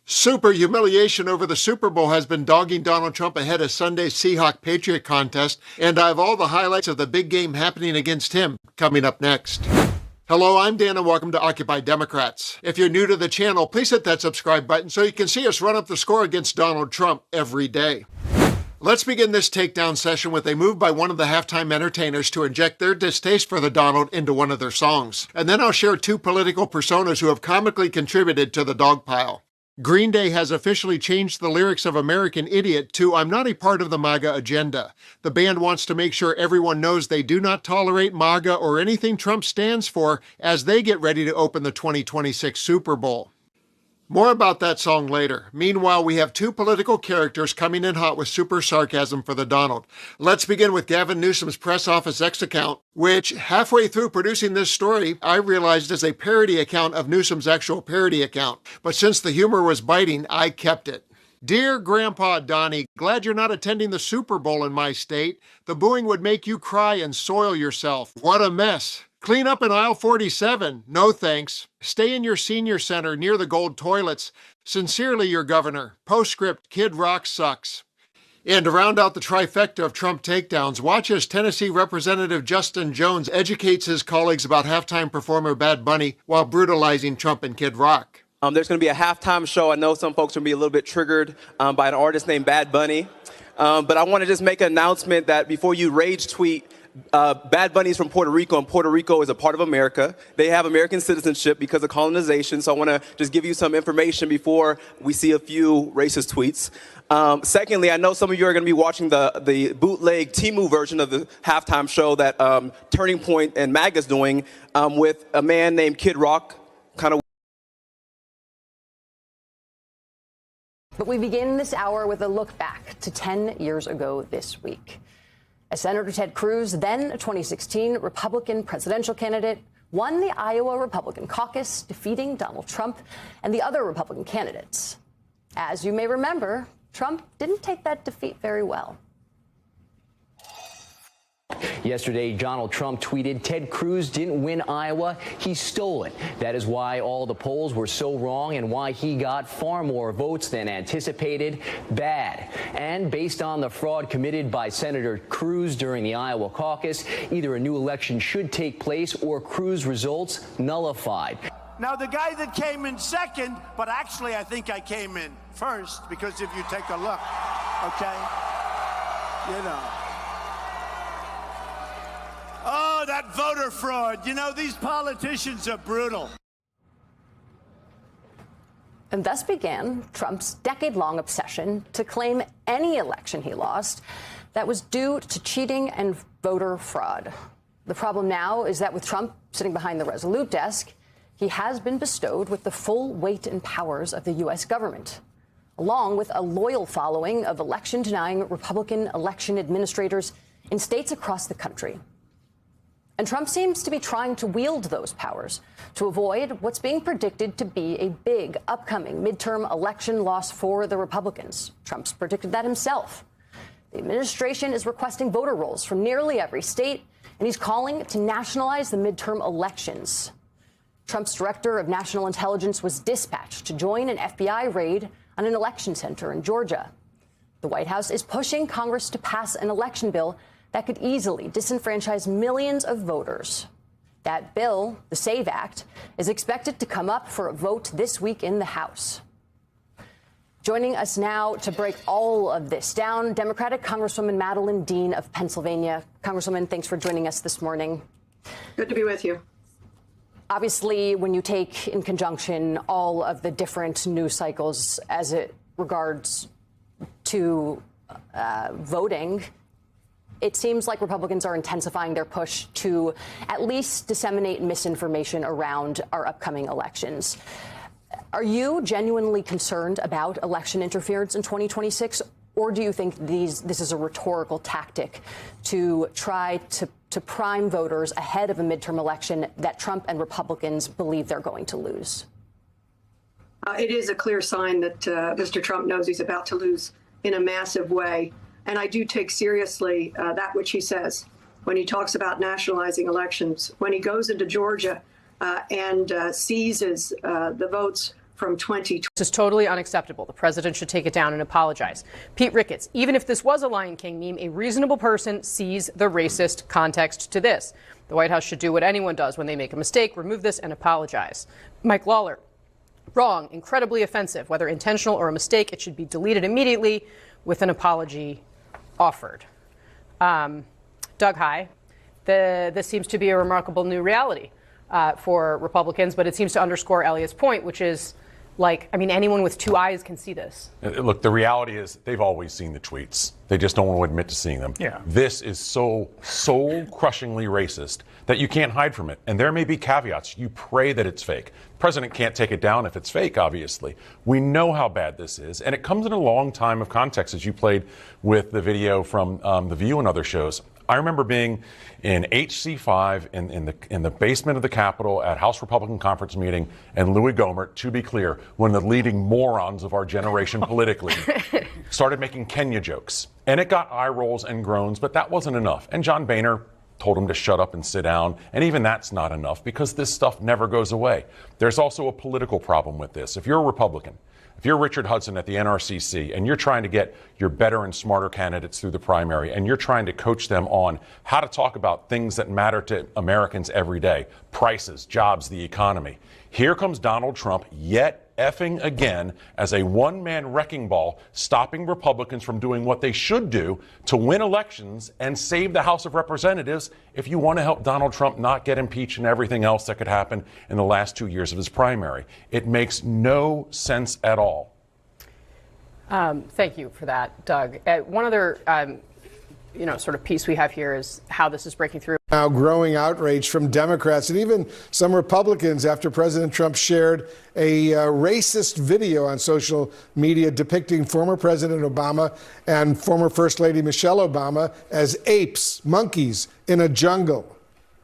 Super humiliation over the Super Bowl has been dogging Donald Trump ahead of Sunday's Seahawk-Patriot contest, and I have all the highlights of the big game happening against him coming up next. Hello, I'm Dan and welcome to Occupy Democrats. If you're new to the channel, please hit that subscribe button so you can see us run up the score against Donald Trump every day. Let's begin this takedown session with a move by one of the halftime entertainers to inject their distaste for the Donald into one of their songs. And then I'll share two political personas who have comically contributed to the dog pile. Green Day has officially changed the lyrics of American Idiot to I'm not a part of the MAGA agenda. The band wants to make sure everyone knows they do not tolerate MAGA or anything Trump stands for as they get ready to open the 2026 Super Bowl. More about that song later. Meanwhile, we have two political characters coming in hot with super sarcasm for the Donald. Let's begin with Gavin Newsom's press office X account, which halfway through producing this story, I realized is a parody account of Newsom's actual parody account. But since the humor was biting, I kept it. Dear Grandpa Donnie, glad you're not attending the Super Bowl in my state. The booing would make you cry and soil yourself. What a mess. Clean up in aisle 47. No thanks. Stay in your senior center near the gold toilets. Sincerely, your governor. Postscript, Kid Rock sucks. And to round out the trifecta of Trump takedowns, watch as Tennessee Representative Justin Jones educates his colleagues about halftime performer Bad Bunny while brutalizing Trump and Kid Rock. There's going to be a halftime show. I know some folks are going to be a little bit triggered by an artist named Bad Bunny. But I want to just make an announcement that before you rage tweet, Bad Bunny is from Puerto Rico, and Puerto Rico is a part of America. They have American citizenship because of colonization, so I want to just give you some information before we see a few racist tweets. Secondly, I know some of you are going to be watching the bootleg Temu version of the halftime show that Turning Point and MAGA's doing with a man named Kid Rock, kind of. But we begin this hour with a look back to 10 years ago this week. As Senator Ted Cruz, then a 2016 Republican presidential candidate, won the Iowa Republican caucus, defeating Donald Trump and the other Republican candidates. As you may remember, Trump didn't take that defeat very well. Yesterday, Donald Trump tweeted, Ted Cruz didn't win Iowa, he stole it. That is why all the polls were so wrong and why he got far more votes than anticipated. Bad. And based on the fraud committed by Senator Cruz during the Iowa caucus, either a new election should take place or Cruz results nullified. Now, the guy that came in second, but actually I think I came in first, because if you take a look, okay, you know. Oh, that voter fraud. You know, these politicians are brutal. And thus began Trump's decade-long obsession to claim any election he lost that was due to cheating and voter fraud. The problem now is that with Trump sitting behind the Resolute desk, he has been bestowed with the full weight and powers of the U.S. government, along with a loyal following of election-denying Republican election administrators in states across the country. And Trump seems to be trying to wield those powers to avoid what's being predicted to be a big upcoming midterm election loss for the Republicans. Trump's predicted that himself. The administration is requesting voter rolls from nearly every state, and he's calling to nationalize the midterm elections. Trump's director of national intelligence was dispatched to join an FBI raid on an election center in Georgia. The White House is pushing Congress to pass an election bill that could easily disenfranchise millions of voters. That bill, the SAVE Act, is expected to come up for a vote this week in the House. Joining us now to break all of this down, Democratic Congresswoman Madeline Dean of Pennsylvania. Congresswoman, thanks for joining us this morning. Good to be with you. Obviously, when you take in conjunction all of the different news cycles as it regards to voting, it seems like Republicans are intensifying their push to at least disseminate misinformation around our upcoming elections. Are you genuinely concerned about election interference in 2026, or do you think this is a rhetorical tactic to try to prime voters ahead of a midterm election that Trump and Republicans believe they're going to lose? It is a clear sign that Mr. Trump knows he's about to lose in a massive way. And I do take seriously that which he says when he talks about nationalizing elections. When he goes into Georgia and seizes the votes from 2020. This is totally unacceptable. The president should take it down and apologize. Pete Ricketts, even if this was a Lion King meme, a reasonable person sees the racist context to this. The White House should do what anyone does when they make a mistake, remove this and apologize. Mike Lawler, wrong, incredibly offensive. Whether intentional or a mistake, it should be deleted immediately with an apology offered. Doug High, this seems to be a remarkable new reality for Republicans, but it seems to underscore Elliott's point, which is, like, I mean, anyone with two eyes can see this. Look, the reality is they've always seen the tweets. They just don't want to admit to seeing them. Yeah. This is so soul-crushingly racist that you can't hide from it. And there may be caveats. You pray that it's fake. The president can't take it down if it's fake, obviously. We know how bad this is. And it comes in a long time of context, as you played with the video from The View and other shows. I remember being in HC5 in the basement of the Capitol at House Republican Conference meeting, and Louis Gohmert, to be clear, one of the leading morons of our generation politically, started making Kenya jokes. And it got eye rolls and groans, but that wasn't enough. And John Boehner told him to shut up and sit down. And even that's not enough, because this stuff never goes away. There's also a political problem with this. If you're a Republican, if you're Richard Hudson at the NRCC and you're trying to get your better and smarter candidates through the primary, and you're trying to coach them on how to talk about things that matter to Americans every day, prices, jobs, the economy, here comes Donald Trump yet effing again as a one-man wrecking ball, stopping Republicans from doing what they should do to win elections and save the House of Representatives if you want to help Donald Trump not get impeached and everything else that could happen in the last 2 years of his primary. It makes no sense at all. Thank you for that, Doug. One other sort of piece we have here is how this is breaking through. Now growing outrage from Democrats and even some Republicans after President Trump shared a racist video on social media depicting former President Obama and former First Lady Michelle Obama as apes, monkeys in a jungle.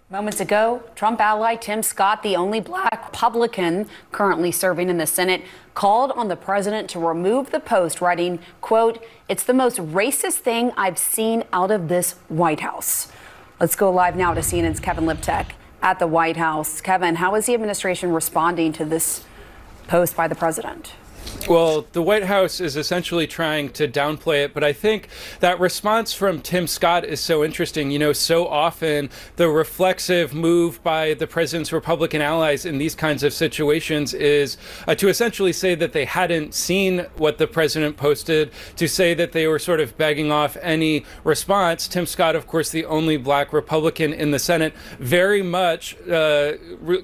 Moments ago, Trump ally Tim Scott, the only black Republican currently serving in the Senate, called on the president to remove the post, writing, quote, "It's the most racist thing I've seen out of this White House." Let's go live now to CNN's Kevin Liptek at the White House. Kevin, how is the administration responding to this post by the president? Well, the White House is essentially trying to downplay it, but I think that response from Tim Scott is so interesting. You know, so often the reflexive move by the president's Republican allies in these kinds of situations is to essentially say that they hadn't seen what the president posted, to say that they were sort of begging off any response. Tim Scott, of course, the only black Republican in the Senate, very much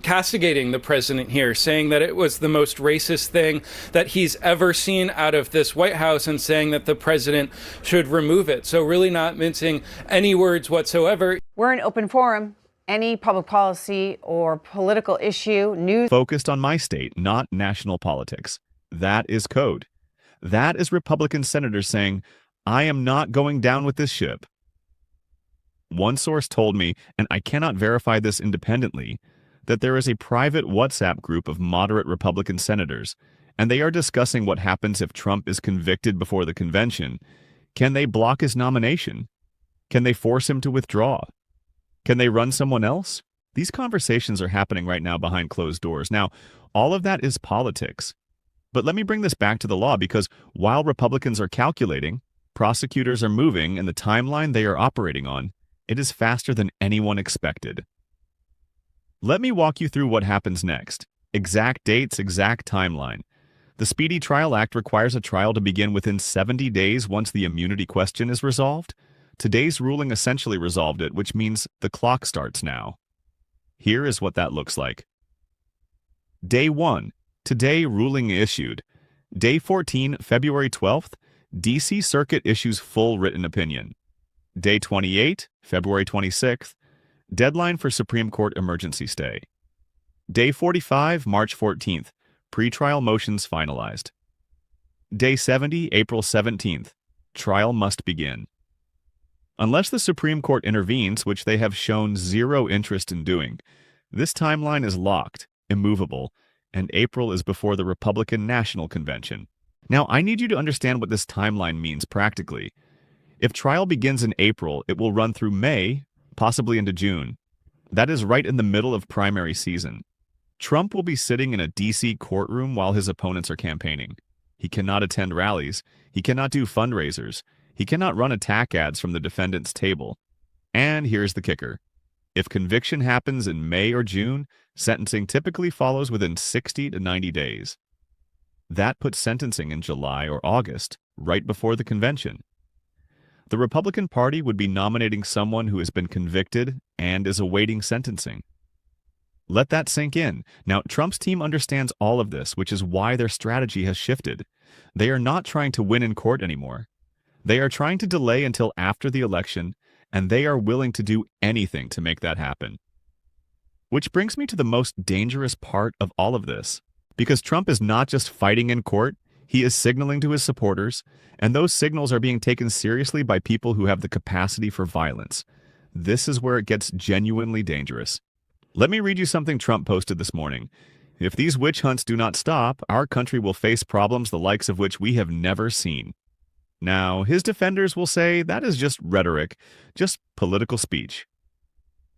castigating the president here, saying that it was the most racist thing that he's ever seen out of this White House, and saying that the president should remove it. So really not mincing any words whatsoever. We're an open forum. Any public policy or political issue, news. Focused on my state, not national politics. That is code. That is Republican senators saying, I am not going down with this ship. One source told me, and I cannot verify this independently, that there is a private WhatsApp group of moderate Republican senators, and they are discussing what happens if Trump is convicted before the convention. Can they block his nomination? Can they force him to withdraw? Can they run someone else? These conversations are happening right now behind closed doors. Now, all of that is politics. But let me bring this back to the law, because while Republicans are calculating, prosecutors are moving, and the timeline they are operating on, it is faster than anyone expected. Let me walk you through what happens next. Exact dates, exact timeline. The Speedy Trial Act requires a trial to begin within 70 days once the immunity question is resolved. Today's ruling essentially resolved it, which means the clock starts now. Here is what that looks like. Day 1. Today, ruling issued. Day 14, February 12th, D.C. Circuit issues full written opinion. Day 28, February 26th, deadline for Supreme Court emergency stay. Day 45, March 14th, pretrial motions finalized. Day 70, April 17th, trial must begin. Unless the Supreme Court intervenes, which they have shown zero interest in doing, this timeline is locked, immovable, and April is before the Republican National Convention. Now, I need you to understand what this timeline means practically. If trial begins in April, it will run through May, possibly into June. That is right in the middle of primary season. Trump will be sitting in a D.C. courtroom while his opponents are campaigning. He cannot attend rallies. He cannot do fundraisers. He cannot run attack ads from the defendant's table. And here's the kicker. If conviction happens in May or June, sentencing typically follows within 60 to 90 days. That puts sentencing in July or August, right before the convention. The Republican Party would be nominating someone who has been convicted and is awaiting sentencing. Let that sink in. Now, Trump's team understands all of this, which is why their strategy has shifted. They are not trying to win in court anymore. They are trying to delay until after the election, and they are willing to do anything to make that happen. Which brings me to the most dangerous part of all of this. Because Trump is not just fighting in court, he is signaling to his supporters, and those signals are being taken seriously by people who have the capacity for violence. This is where it gets genuinely dangerous. Let me read you something Trump posted this morning. If these witch hunts do not stop, our country will face problems the likes of which we have never seen. Now, his defenders will say that is just rhetoric, just political speech.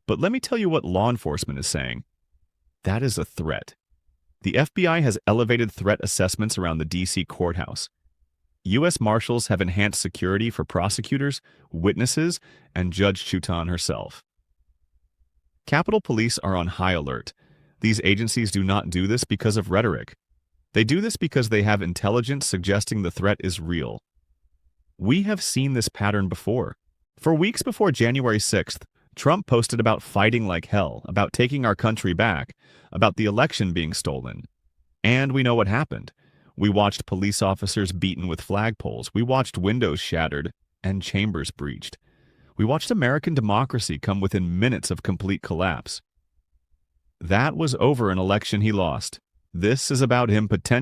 But let me tell you what law enforcement is saying. That is a threat. The FBI has elevated threat assessments around the D.C. courthouse. U.S. Marshals have enhanced security for prosecutors, witnesses, and Judge Chutan herself. Capitol Police are on high alert. These agencies do not do this because of rhetoric. They do this because they have intelligence suggesting the threat is real. We have seen this pattern before. For weeks before January 6th, Trump posted about fighting like hell, about taking our country back, about the election being stolen. And we know what happened. We watched police officers beaten with flagpoles. We watched windows shattered and chambers breached. We watched American democracy come within minutes of complete collapse. That was over an election he lost. This is about him potentially